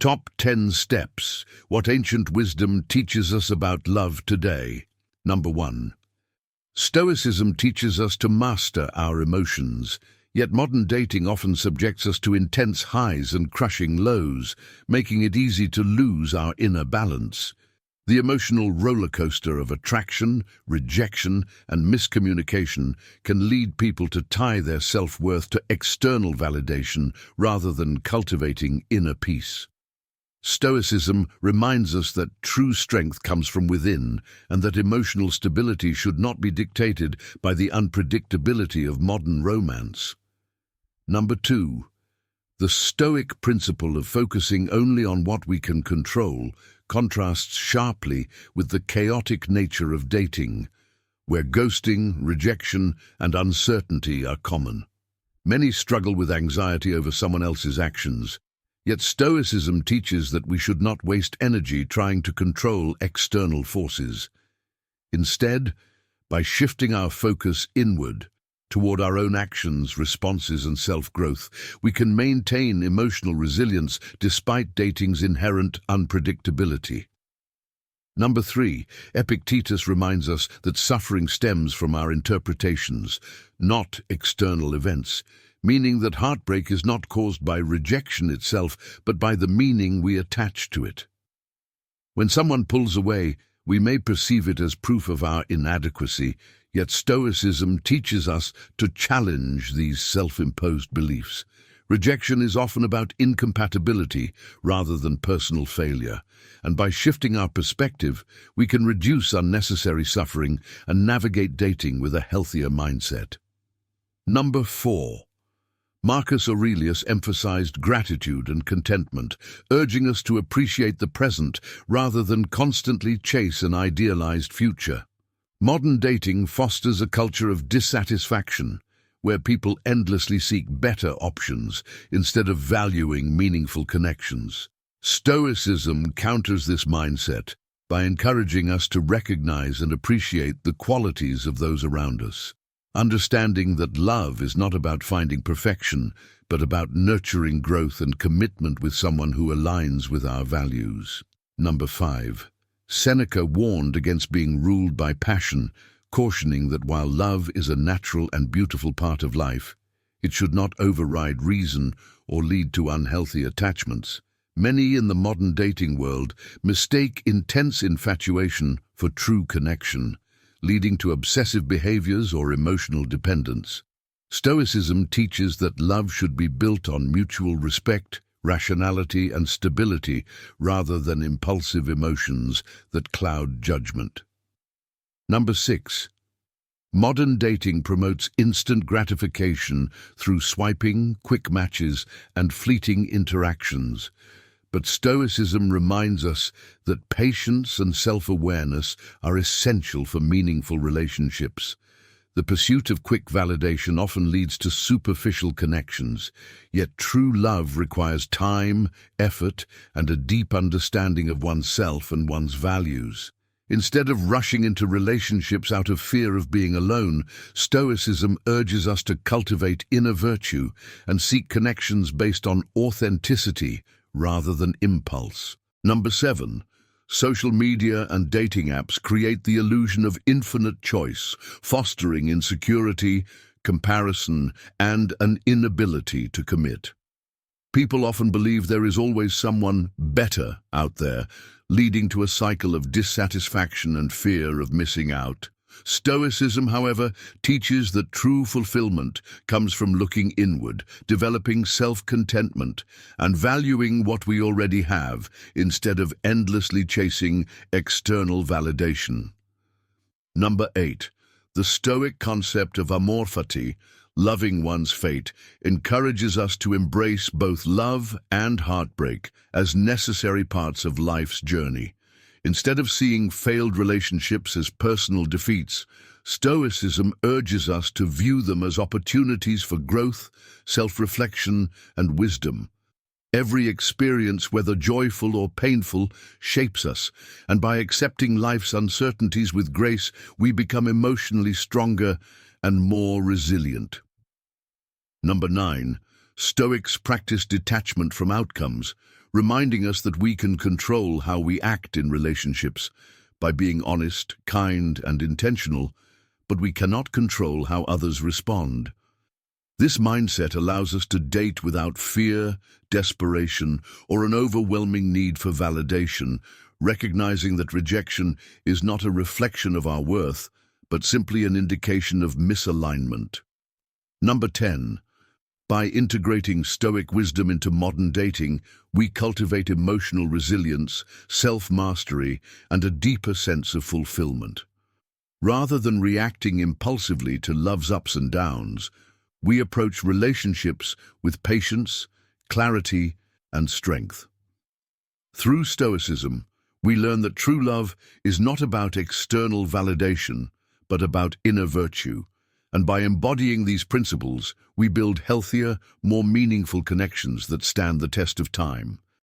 Top 10 Steps. What ancient wisdom teaches us about love today. Number 1. Stoicism teaches us to master our emotions, yet modern dating often subjects us to intense highs and crushing lows, making it easy to lose our inner balance. The emotional roller coaster of attraction, rejection, and miscommunication can lead people to tie their self-worth to external validation rather than cultivating inner peace. Stoicism reminds us that true strength comes from within and that emotional stability should not be dictated by the unpredictability of modern romance. Number 2. The Stoic principle of focusing only on what we can control contrasts sharply with the chaotic nature of dating, where ghosting, rejection, and uncertainty are common. Many struggle with anxiety over someone else's actions, yet Stoicism teaches that we should not waste energy trying to control external forces. Instead, by shifting our focus inward, toward our own actions, responses, and self-growth, we can maintain emotional resilience despite dating's inherent unpredictability. Number 3. Epictetus reminds us that suffering stems from our interpretations, not external events, meaning that heartbreak is not caused by rejection itself, but by the meaning we attach to it. When someone pulls away, we may perceive it as proof of our inadequacy, yet Stoicism teaches us to challenge these self-imposed beliefs. Rejection is often about incompatibility rather than personal failure, and by shifting our perspective, we can reduce unnecessary suffering and navigate dating with a healthier mindset. Number 4. Marcus Aurelius emphasized gratitude and contentment, urging us to appreciate the present rather than constantly chase an idealized future. Modern dating fosters a culture of dissatisfaction, where people endlessly seek better options instead of valuing meaningful connections. Stoicism counters this mindset by encouraging us to recognize and appreciate the qualities of those around us, understanding that love is not about finding perfection, but about nurturing growth and commitment with someone who aligns with our values. Number 5. Seneca warned against being ruled by passion, cautioning that while love is a natural and beautiful part of life, it should not override reason or lead to unhealthy attachments. Many in the modern dating world mistake intense infatuation for true connection, leading to obsessive behaviors or emotional dependence. Stoicism teaches that love should be built on mutual respect, rationality, and stability rather than impulsive emotions that cloud judgment. Number 6. Modern dating promotes instant gratification through swiping, quick matches, and fleeting interactions. But Stoicism reminds us that patience and self-awareness are essential for meaningful relationships. The pursuit of quick validation often leads to superficial connections, yet true love requires time, effort, and a deep understanding of oneself and one's values. Instead of rushing into relationships out of fear of being alone, Stoicism urges us to cultivate inner virtue and seek connections based on authenticity rather than impulse. Number 7. Social media and dating apps create the illusion of infinite choice, fostering insecurity, comparison, and an inability to commit. People often believe there is always someone better out there, leading to a cycle of dissatisfaction and fear of missing out. Stoicism, however, teaches that true fulfillment comes from looking inward, developing self-contentment, and valuing what we already have instead of endlessly chasing external validation. Number 8. The Stoic concept of amor fati, loving one's fate, encourages us to embrace both love and heartbreak as necessary parts of life's journey. Instead of seeing failed relationships as personal defeats, Stoicism urges us to view them as opportunities for growth, self-reflection, and wisdom. Every experience, whether joyful or painful, shapes us, and by accepting life's uncertainties with grace, we become emotionally stronger and more resilient. Number 9. Stoics practice detachment from outcomes, reminding us that we can control how we act in relationships by being honest, kind, and intentional, but we cannot control how others respond. This mindset allows us to date without fear, desperation, or an overwhelming need for validation, recognizing that rejection is not a reflection of our worth, but simply an indication of misalignment. Number 10. By integrating Stoic wisdom into modern dating, we cultivate emotional resilience, self-mastery, and a deeper sense of fulfillment. Rather than reacting impulsively to love's ups and downs, we approach relationships with patience, clarity, and strength. Through Stoicism, we learn that true love is not about external validation, but about inner virtue. And by embodying these principles, we build healthier, more meaningful connections that stand the test of time.